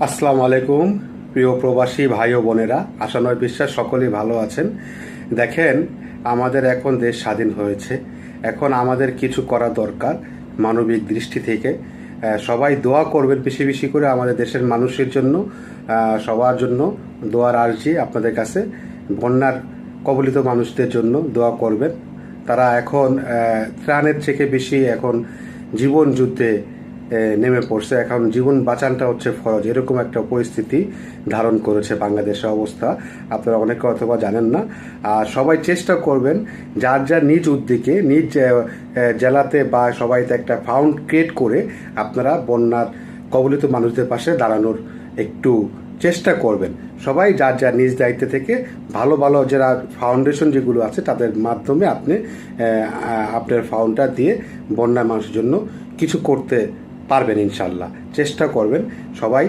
আসসালামু আলাইকুম প্রিয় প্রবাসী ভাই ও বোনেরা, আশা নয় বিশ্বাস সকলেই ভালো আছেন। দেখেন, আমাদের এখন দেশ স্বাধীন হয়েছে। এখন আমাদের কিছু করা দরকার মানবিক দৃষ্টি থেকে। সবাই দোয়া করবেন বেশি বেশি করে আমাদের দেশের মানুষের জন্য, সবার জন্য দোয়ার আর্জি আপনাদের কাছে। বন্যার কবলিত মানুষদের জন্য দোয়া করবেন। তারা এখন ত্রাণের থেকে বেশি এখন জীবন যুদ্ধে নেমে পড়ছে। এখন জীবন বাঁচানটা হচ্ছে ফরজ, এরকম একটা পরিস্থিতি ধারণ করেছে বাংলাদেশের অবস্থা। আপনারা অনেকে অথবা জানেন না। আর সবাই চেষ্টা করবেন যার যার নিজ উদ্যোগে নিজ জেলাতে বা সবাইতে একটা ফাউন্ড ক্রিয়েট করে আপনারা বন্যার কবলিত মানুষদের পাশে দাঁড়ানোর একটু চেষ্টা করবেন। সবাই যার যার নিজ দায়িত্ব থেকে ভালো ভালো যারা ফাউন্ডেশন যেগুলো আছে তাদের মাধ্যমে আপনি আপনার ফাউন্ডটা দিয়ে বন্যার মানুষের জন্য কিছু করতে পারবেন। ইনশাল্লাহ চেষ্টা করবেন সবাই।